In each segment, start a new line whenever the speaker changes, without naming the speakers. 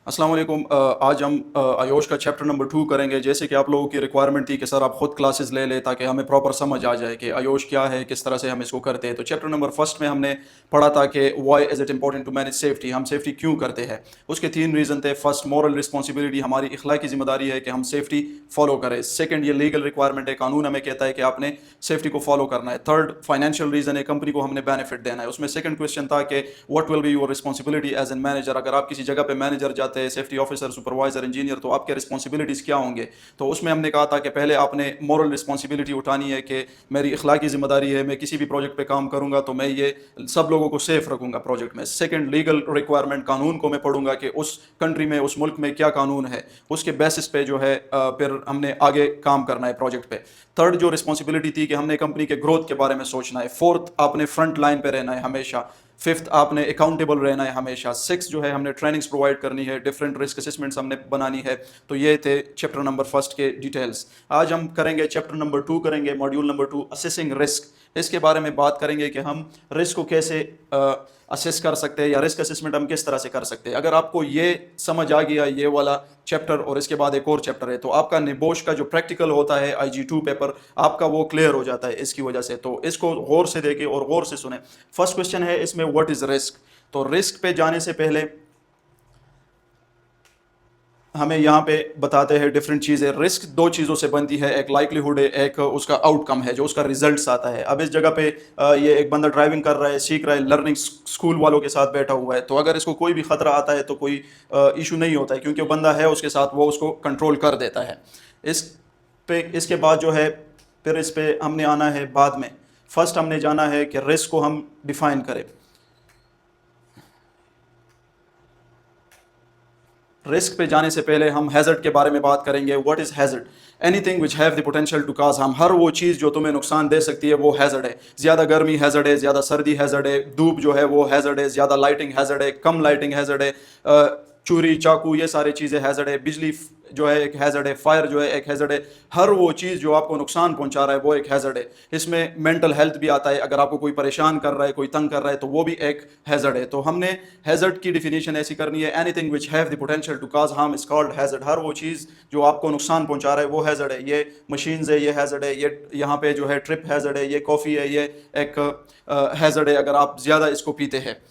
अस्सलाम वालेकुम। आज हम आयोश का चैप्टर नंबर 2 करेंगे। जैसे कि आप लोगों की रिक्वायरमेंट थी कि सर आप ख़ुद क्लासेस ले लें ताकि हमें प्रॉपर समझ आ जाए कि आयोश क्या है, किस तरह से हम इसको करते हैं। तो चैप्टर नंबर फर्स्ट में हमने पढ़ा था कि why is it important to manage safety, हम सेफ्टी क्यों करते हैं। उसके 3 रीज़न थे। फर्स्ट, मॉरल रिस्पॉन्सिबिलिटी, हमारी इखलाकी ज़िम्मेदारी है कि हम सेफ्टी फॉलो करें। सेकंड, ये लीगल रिक्वायरमेंट है, कानून हमें कहता है कि आपने सेफ्टी को फॉलो करना है। थर्ड, फाइनेंशियल रीज़न है, कंपनी को हमने बेनिफिट देना है। उसमें सेकंड क्वेश्चन था कि what will be your responsibility as an manager, अगर आप किसी जगह पे मैनेजर जाते हैं, सेफ्टी ऑफिसर, सुपरवाइजर, इंजीनियर, तो आपके रिस्पॉन्सिबिलिटीज़ क्या होंगे। तो उसमें हमने कहा था कि पहले आपने मॉरल रिस्पॉन्सिबिलिटी उठानी है कि मेरी इखलाकी ज़िम्मेदारी है, मैं किसी भी प्रोजेक्ट पे काम करूंगा तो मैं ये सब लोगों को सेफ रखूंगा प्रोजेक्ट में। सेकंड, लीगल रिक्वायरमेंट, कानून को मैं पढ़ूंगा कि उस कंट्री में, उस मुल्क में क्या कानून है, उसके बेसिस पे जो है फिर हमने आगे काम करना है प्रोजेक्ट पे। थर्ड जो रिस्पॉन्सिबिलिटी थी कि हमने कंपनी के ग्रोथ के बारे में सोचना है। फोर्थ, आपने फ्रंट लाइन पे रहना है हमेशा। फिफ्थ, आपने अकाउंटेबल रहना है हमेशा। सिक्स जो है, हमने ट्रेनिंग्स प्रोवाइड करनी है, डिफरेंट रिस्क असेसमेंट्स हमने बनानी है। तो ये थे चैप्टर नंबर फर्स्ट के डिटेल्स। आज हम करेंगे चैप्टर नंबर 2 करेंगे, मॉड्यूल नंबर 2, असेसिंग रिस्क। इसके बारे में बात करेंगे कि हम रिस्क को कैसे असेस कर सकते हैं या रिस्क असेसमेंट हम किस तरह से कर सकते हैं। अगर आपको ये समझ आ गया ये वाला चैप्टर और इसके बाद एक और चैप्टर है, तो आपका निबोश का जो प्रैक्टिकल होता है IG2 पेपर, आपका वो क्लियर हो जाता है इसकी वजह से। तो इसको गौर से देखें और गौर से सुने। फर्स्ट क्वेश्चन है इसमें, व्हाट इज रिस्क। तो रिस्क पे जाने से पहले हमें यहाँ पे बताते हैं डिफरेंट चीज़ें। रिस्क दो चीज़ों से बनती है, एक लाइक्लीहुड है, एक उसका आउटकम है, जो उसका रिजल्ट्स आता है। अब इस जगह पे ये एक बंदा ड्राइविंग कर रहा है, सीख रहा है, लर्निंग स्कूल वालों के साथ बैठा हुआ है। तो अगर इसको कोई भी ख़तरा आता है तो कोई इशू नहीं होता है, क्योंकि वो बंदा है उसके साथ, वो उसको कंट्रोल कर देता है। इस पे इसके बाद जो है, फिर इस पे हमने आना है बाद में। फर्स्ट हमने जाना है कि रिस्क को हम डिफ़ाइन करें। रिस्क पे जाने से पहले हम हैज़र्ड के बारे में बात करेंगे। What is hazard? Anything which have the potential to cause harm, हर वो चीज़ जो तुम्हें नुकसान दे सकती है वो हैज़र्ड है। ज़्यादा गर्मी हैज़र्ड है, ज़्यादा सर्दी हैज़र्ड है, धूप जो है वो हैज़र्ड है, ज़्यादा लाइटिंग हैज़र्ड है, कम लाइटिंग हैज़र्ड है, चूरी चाकू ये सारी चीज़ें हैज़र्ड है, बिजली जो है एक हैज़र्ड है, फायर जो है एक हैज़र्ड है। हर वो चीज़ जो आपको नुकसान पहुंचा रहा है वो एक हैज़र्ड है। इसमें मेंटल हेल्थ भी आता है, अगर आपको कोई परेशान कर रहा है, कोई तंग कर रहा है, तो वो भी एक हैज़र्ड है। तो हमने हैज़र्ड की डिफिनीशन ऐसी करनी है, anything which have the potential to cause harm is called hazard. हर वो चीज़ जो आपको नुकसान पहुंचा रहा है वो हैज़र्ड है। ये मशीन्स है, ये हैज़र्ड है, ये यहाँ पे जो है ट्रिप हैज़र्ड है, ये कॉफ़ी है, ये एक हैज़र्ड है अगर आप ज़्यादा इसको पीते हैं।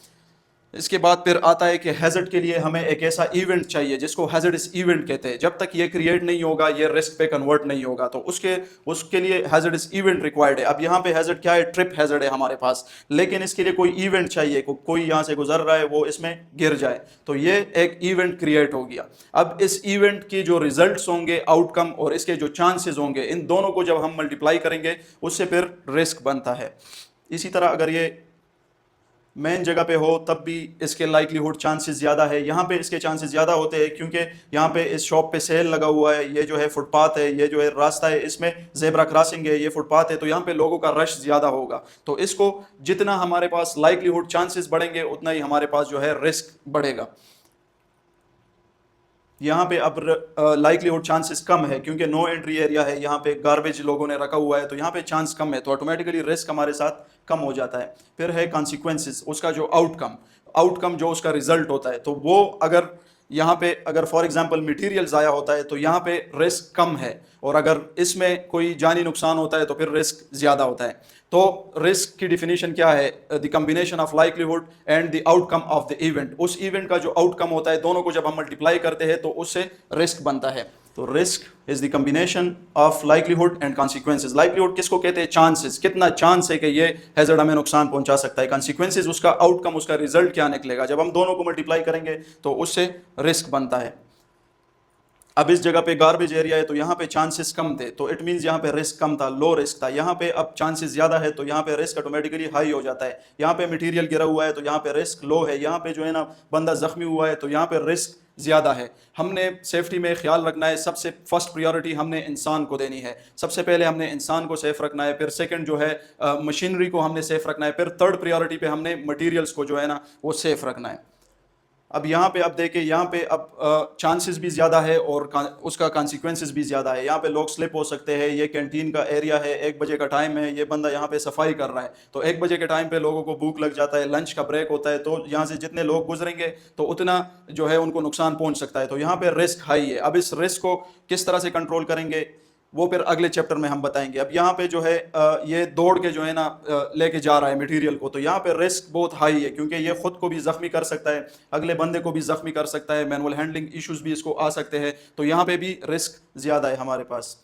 इसके बाद फिर आता है कि हैज़र्ड के लिए हमें एक ऐसा इवेंट चाहिए जिसको हैज़र्डस इवेंट कहते हैं। जब तक ये क्रिएट नहीं होगा, ये रिस्क पे कन्वर्ट नहीं होगा, तो उसके उसके लिए हैज़र्डस इवेंट रिक्वायर्ड है। अब यहाँ पे हैज़र्ड क्या है? ट्रिप हैज़र्ड है हमारे पास, लेकिन इसके लिए कोई इवेंट चाहिए, कोई यहाँ से गुजर रहा है वो इसमें गिर जाए, तो ये एक इवेंट क्रिएट हो गया। अब इस इवेंट की जो रिजल्ट्स होंगे, आउटकम, और इसके जो चांसेस होंगे, इन दोनों को जब हम मल्टीप्लाई करेंगे उससे फिर रिस्क बनता है। इसी तरह अगर ये मेन जगह पे हो तब भी इसके लाइक्लीहुड चांसेस ज़्यादा है। यहाँ पे इसके चांसेस ज़्यादा होते हैं क्योंकि यहाँ पे इस शॉप पे सेल लगा हुआ है, ये जो है फुटपाथ है, ये जो है रास्ता है, इसमें जेब्रा क्रॉसिंग है, ये फुटपाथ है, तो यहाँ पे लोगों का रश ज़्यादा होगा। तो इसको जितना हमारे पास लाइक्लीहुड चांसेस बढ़ेंगे उतना ही हमारे पास जो है रिस्क बढ़ेगा। यहाँ पे अब लाइक्लीहुड चांसेस कम है क्योंकि नो एंट्री एरिया है, यहाँ पे गार्बेज लोगों ने रखा हुआ है, तो यहाँ पे चांस कम है, तो ऑटोमेटिकली रिस्क हमारे साथ कम हो जाता है। फिर है कॉन्सिक्वेंसेस, उसका जो आउटकम, आउटकम जो उसका रिजल्ट होता है, तो वो अगर यहाँ पे अगर फॉर एग्जांपल मटेरियल ज़ाया होता है तो यहाँ पे रिस्क कम है, और अगर इसमें कोई जानी नुकसान होता है तो फिर रिस्क ज़्यादा होता है। तो रिस्क की डिफिनीशन क्या है? The combination of likelihood and the outcome of the event. उस इवेंट का जो आउटकम होता है, दोनों को जब हम मल्टीप्लाई करते हैं तो उससे रिस्क बनता है। तो risk is the combination of likelihood and consequences. Likelihood किसको कहते हैं? चांसेस, कितना चांस है कि ये हैजर्ड हमें नुकसान पहुंचा सकता है। कॉन्सिक्वेंसेज उसका आउटकम, उसका रिजल्ट क्या निकलेगा। जब हम दोनों को मल्टीप्लाई करेंगे तो उससे रिस्क बनता है। अब इस जगह पे गार्बेज एरिया है तो यहाँ पे चांसेस कम थे, तो इट मीन्स यहाँ पे रिस्क कम था, लो रिस्क था। यहाँ पे अब चांसेस ज़्यादा है तो यहाँ पे रिस्क ऑटोमेटिकली हाई हो जाता है। यहाँ पे मटेरियल गिरा हुआ है तो यहाँ पे रिस्क लो है। यहाँ पे जो है ना बंदा जख्मी हुआ है तो यहाँ पे रिस्क ज़्यादा है। हमने सेफ्टी में ख्याल रखना है, सबसे फर्स्ट प्रायोरिटी हमने इंसान को देनी है। सबसे पहले हमने इंसान को सेफ रखना है, फिर सेकंड जो है मशीनरी को हमने सेफ रखना है, फिर थर्ड प्रायोरिटी पे हमने मटेरियल्स को जो है ना वो सेफ रखना है। अब यहाँ पे अब देखें, यहाँ पे अब चांसेस भी ज़्यादा है और उसका कॉन्सिक्वेंसेस भी ज़्यादा है। यहाँ पे लोग स्लिप हो सकते हैं। ये कैंटीन का एरिया है, 1 बजे का टाइम है, ये बंदा यहाँ पे सफाई कर रहा है, तो 1 बजे के टाइम पे लोगों को भूख लग जाता है, लंच का ब्रेक होता है, तो यहाँ से जितने लोग गुजरेंगे तो उतना जो है उनको नुकसान पहुँच सकता है। तो यहाँ पे रिस्क हाई है। अब इस रिस्क को किस तरह से कंट्रोल करेंगे वो फिर अगले चैप्टर में हम बताएंगे। अब यहाँ पे जो है ये दौड़ के जो है ना लेके जा रहा है मटेरियल को, तो यहाँ पे रिस्क बहुत हाई है, क्योंकि ये खुद को भी जख्मी कर सकता है, अगले बंदे को भी जख्मी कर सकता है, मैनुअल हैंडलिंग इश्यूज भी इसको आ सकते हैं। तो यहाँ पे भी रिस्क ज़्यादा है हमारे पास।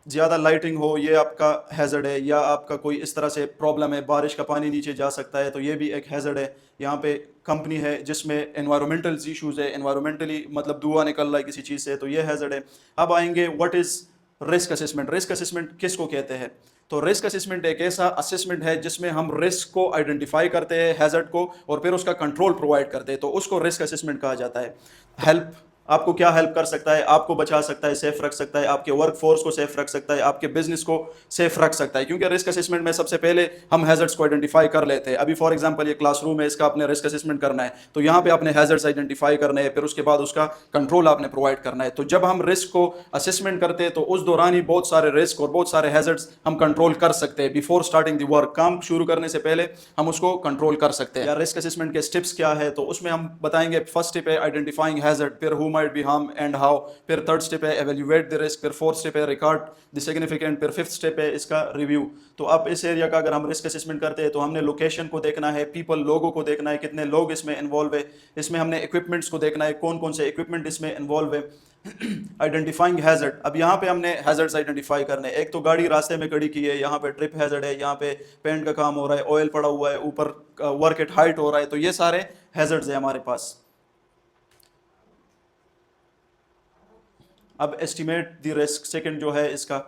ज़्यादा लाइटिंग हो, ये आपका हैज़र्ड है, या आपका कोई इस तरह से प्रॉब्लम है, बारिश का पानी नीचे जा सकता है, तो ये भी एक हैज़र्ड है। यहाँ पे कंपनी है जिसमें एनवायरमेंटल इश्यूज़ है, एनवायरमेंटली मतलब धुआं निकल रहा है किसी चीज़ से, तो ये हैज़र्ड है। अब आएंगे what is risk assessment. Risk assessment किसको कहते हैं? तो रिस्क असेसमेंट एक ऐसा असेसमेंट है जिसमें हम रिस्क को आइडेंटिफाई करते हैं, हैज़र्ड को, और फिर उसका कंट्रोल प्रोवाइड करते हैं, तो उसको रिस्क असेसमेंट कहा जाता है। हेल्प, आपको क्या हेल्प कर सकता है? आपको बचा सकता है, सेफ रख सकता है, आपके वर्क फोर्स को सेफ रख सकता है, आपके बिजनेस को सेफ रख सकता है, क्योंकि रिस्क असेसमेंट में सबसे पहले हम हैजर्ड्स को आइडेंटिफाई कर लेते हैं। अभी फॉर एग्जांपल ये क्लासरूम है, इसका आपने रिस्क असेसमेंट करना है, तो यहाँ पे आपने हैजर्ड्स आइडेंटिफाई करने हैं, फिर उसके बाद उसका कंट्रोल आपने प्रोवाइड करना है। तो जब हम रिस्क को असेसमेंट करते हैं तो उस दौरान ही बहुत सारे रिस्क और बहुत सारे हैजर्ड्स हम कंट्रोल कर सकते हैं। बिफोर स्टार्टिंग द वर्क, काम शुरू करने से पहले हम उसको कंट्रोल कर सकते हैं। या रिस्क असेसमेंट के स्टेप्स क्या है, तो उसमें हम बताएंगे फर्स्ट स्टेप है आइडेंटिफाइंग हैजर्ड, फिर who might be harm and how, फिर थर्ड स्टेप है एवेल्युएट द रिस्क, फिर फोर्थ स्टेप है रिकॉर्ड द सिग्निफिकेंट, फिर फिफ्थ स्टेप है इसका रिव्यू। तो अब इस एरिया का अगर हम रिस्क असेसमेंट करते हैं तो हमने लोकेशन को देखना है, पीपल, लोगों को देखना है, कितने लोग इसमें इन्वॉल्व है, इसमें हमने इक्विपमेंट्स को देखना है, कौन कौन से इक्विपमेंट इसमें इन्वॉल्व है। आइडेंटिफाइंग हैजर्ड, अब यहाँ पे हमने हैजर्ड्स आइडेंटिफाई करने हैं। एक तो गाड़ी रास्ते में खड़ी की है, यहाँ पे ट्रिप हैजर्ड है, यहाँ पे पेंट का काम हो रहा है, ऑयल पड़ा हुआ है, ऊपर वर्क एट हाइट हो रहा है, तो ये सारे हैजर्ड्स है हमारे पास। अब एस्टिमेट द रिस्क, सेकंड जो है इसका,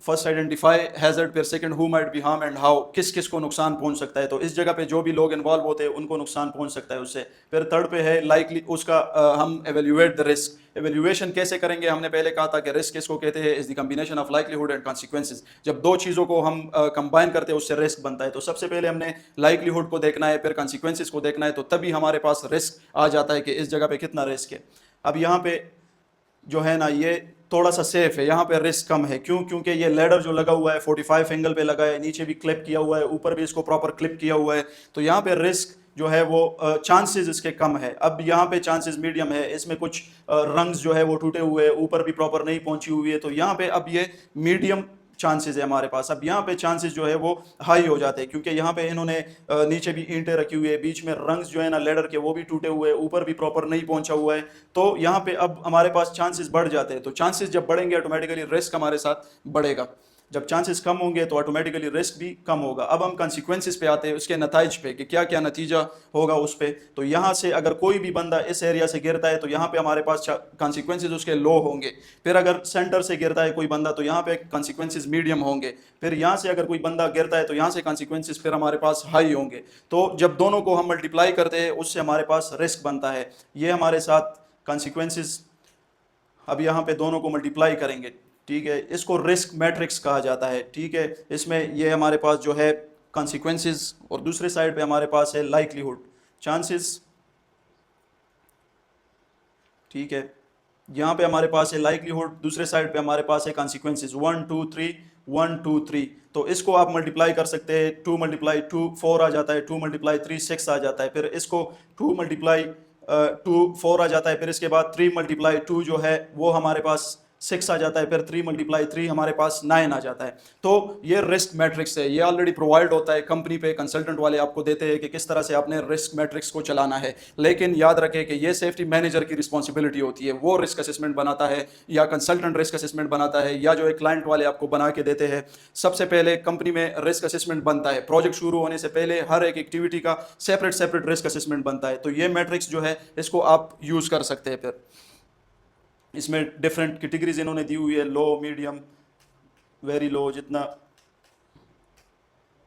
फर्स्ट आइडेंटिफाई हैजर्ड, फिर second who might be harm and how, किस किस को नुकसान पहुंच सकता है, तो इस जगह पे जो भी लोग इन्वॉल्व होते हैं उनको नुकसान पहुंच सकता है उससे। फिर थर्ड पे है लाइकली, उसका हम एवेल्युएट द रिस्क। एवेल्युएशन कैसे करेंगे? हमने पहले कहा था कि रिस्क किसको कहते हैं, is the combination of likelihood and consequences. जब दो चीज़ों को हम कंबाइन करते हैं उससे रिस्क बनता है। तो सबसे पहले हमने लाइकलीहुड को देखना है, फिर कॉन्सिक्वेंसेज को देखना है, तो तभी हमारे पास रिस्क आ जाता है कि इस जगह पे कितना रिस्क है। अब यहाँ पे जो है ना ये थोड़ा सा सेफ है, यहाँ पे रिस्क कम है। क्यों? क्योंकि ये लेडर जो लगा हुआ है 45 एंगल पे लगा है, नीचे भी क्लिप किया हुआ है, ऊपर भी इसको प्रॉपर क्लिप किया हुआ है, तो यहाँ पे रिस्क जो है वो चांसेस इसके कम है। अब यहाँ पे चांसेस मीडियम है, इसमें कुछ रंग्स जो है वो टूटे हुए हैं, ऊपर भी प्रॉपर नहीं पहुंची हुई है, तो यहाँ पे अब ये मीडियम चांसेस है हमारे पास। अब यहाँ पे चांसेस जो है वो हाई हो जाते हैं, क्योंकि यहाँ पे इन्होंने नीचे भी ईंटें रखी हुई है, बीच में रंग्स जो है ना लेडर के वो भी टूटे हुए हैं, ऊपर भी प्रॉपर नहीं पहुंचा हुआ है, तो यहाँ पे अब हमारे पास चांसेस बढ़ जाते हैं। तो चांसेस जब बढ़ेंगे ऑटोमेटिकली रिस्क हमारे साथ बढ़ेगा। जब चांसेस कम होंगे तो ऑटोमेटिकली रिस्क भी कम होगा। अब हम कॉन्सिक्वेंसेस पे आते हैं, उसके नतीजे पे कि क्या क्या नतीजा होगा उस पर। तो यहाँ से अगर कोई भी बंदा इस एरिया से गिरता है तो यहाँ पे हमारे पास कॉन्सिक्वेंसेस उसके लो होंगे। फिर अगर सेंटर से गिरता है कोई बंदा तो यहाँ पे कॉन्सिक्वेंसेस मीडियम होंगे। फिर यहाँ से अगर कोई बंदा गिरता है तो यहाँ से कॉन्सिक्वेंसेस फिर हमारे पास हाई होंगे। तो जब दोनों को हम मल्टीप्लाई करते हैं उससे हमारे पास रिस्क बनता है। ये हमारे साथ कॉन्सिक्वेंसेस, अब यहाँ पे दोनों को मल्टीप्लाई करेंगे, ठीक है, इसको रिस्क मैट्रिक्स कहा जाता है, ठीक है। इसमें ये हमारे पास जो है कॉन्सिक्वेंसेस और दूसरे साइड पे हमारे पास है लाइकलीहुड, चांसेस, ठीक है। यहाँ पे हमारे पास है लाइकलीहुड, दूसरे साइड पे हमारे पास है कॉन्सिक्वेंसेस, 1 2 3 1 2 3। तो इसको आप मल्टीप्लाई कर सकते हैं, 2 × 2 4 आ जाता है, 2 × 3 6 आ जाता है, फिर इसको 2 × 2 4 आ जाता है, फिर इसके बाद 3 × 2 जो है वो हमारे पास 6 आ जाता है, फिर 3 × 3 हमारे पास 9 आ जाता है। तो ये रिस्क मैट्रिक्स है, ये ऑलरेडी प्रोवाइड होता है कंपनी पे, कंसल्टेंट वाले आपको देते हैं कि किस तरह से आपने रिस्क मैट्रिक्स को चलाना है। लेकिन याद रखें कि ये सेफ्टी मैनेजर की रिस्पॉन्सिबिलिटी होती है, वो रिस्क असेसमेंट बनाता है या कंसल्टेंट रिस्क असेसमेंट बनाता है या जो है क्लाइंट वाले आपको बना के देते हैं। सबसे पहले कंपनी में रिस्क असेसमेंट बनता है, प्रोजेक्ट शुरू होने से पहले हर एक एक्टिविटी का सेपरेट रिस्क असेसमेंट बनता है। तो ये मैट्रिक्स जो है इसको आप यूज़ कर सकते हैं। फिर इसमें डिफरेंट कैटेगरीज इन्होंने दी हुई है, लो, मीडियम, वेरी लो, जितना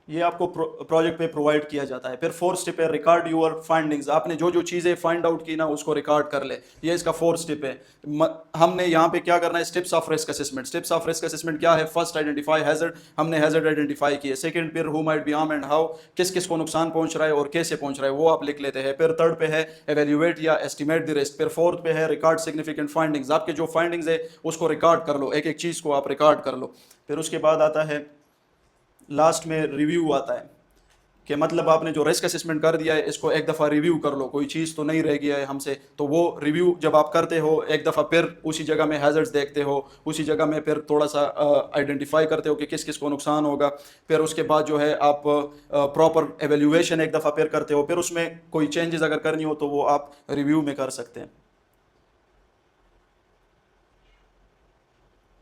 ये आपको प्रोजेक्ट पे प्रोवाइड किया जाता है। फिर फोर्थ स्टेप है रिकॉर्ड यूर फाइंडिंग्स, आपने जो जो चीज़ें फाइंड आउट की ना उसको रिकॉर्ड कर ले, ये इसका फोर्थ स्टेप है। हमने यहाँ पे क्या करना है, steps of risk assessment. Steps of risk assessment क्या है, फर्स्ट आइडेंटिफाई हैजर्ड, हमने हैजर्ड आइडेंटिफाई किए। सेकंड फिर who might be harm and how, किस किस को नुकसान पहुंच रहा है और कैसे पहुंच रहा है वो आप लिख लेते हैं। फिर थर्ड पे है एवेल्यूएट या एस्टिमेट द रिस्क। फिर फोर्थ पे है रिकॉर्ड सिग्निफिकेंट फाइंडिंग्स, आपके जो फाइंडिंग्स है उसको रिकॉर्ड कर लो, एक एक चीज़ को आप रिकॉर्ड कर लो। फिर उसके बाद आता है लास्ट में रिव्यू आता है, कि मतलब आपने जो रिस्क असेसमेंट कर दिया है इसको एक दफ़ा रिव्यू कर लो, कोई चीज़ तो नहीं रह गया है हमसे। तो वो रिव्यू जब आप करते हो एक दफ़ा, फिर उसी जगह में हैजर्ड्स देखते हो, उसी जगह में फिर थोड़ा सा आइडेंटिफाई करते हो कि किस किस को नुकसान होगा। फिर उसके बाद जो है आप प्रॉपर एवेल्यूएशन एक दफ़ा फिर करते हो, फिर उसमें कोई चेंजेस अगर करनी हो तो वो आप रिव्यू में कर सकते हैं।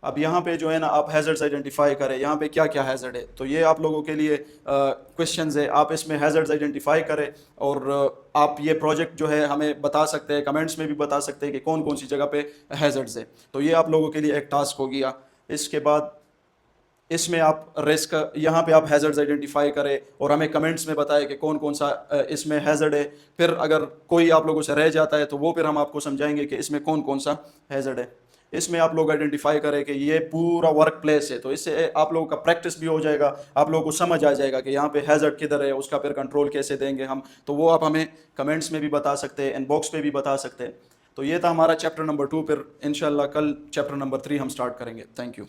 अब यहाँ पे जो है ना आप हैज़र्ड्स आइडेंटिफाई करें, यहाँ पे क्या क्या हैज़र्ड है, तो ये आप लोगों के लिए क्वेश्चंस है। आप इसमें हैज़र्ड्स आइडेंटिफाई करें और आप ये प्रोजेक्ट जो है हमें बता सकते हैं, कमेंट्स में भी बता सकते हैं कि कौन कौन सी जगह पे हैज़र्ड्स है। तो ये आप लोगों के लिए एक टास्क हो गया। इसके बाद इसमें आप रिस्क, यहाँ पे आप हैज़र्ड्स आइडेंटिफाई करें और हमें कमेंट्स में बताएं कि कौन कौन सा इसमें हैज़र्ड है। फिर अगर कोई आप लोगों से रह जाता है तो वो फिर हम आपको समझाएंगे कि इसमें कौन कौन सा हैज़र्ड है। इसमें आप लोग आइडेंटिफाई करें कि ये पूरा वर्क प्लेस है, तो इससे आप लोगों का प्रैक्टिस भी हो जाएगा, आप लोगों को समझ आ जाएगा कि यहाँ पे हैज़र्ड किधर है, उसका फिर कंट्रोल कैसे देंगे हम। तो वो आप हमें कमेंट्स में भी बता सकते हैं, इनबॉक्स पे भी बता सकते हैं। तो ये था हमारा चैप्टर नंबर 2, फिर इंशाल्लाह कल चैप्टर नंबर 3 हम स्टार्ट करेंगे। Thank you.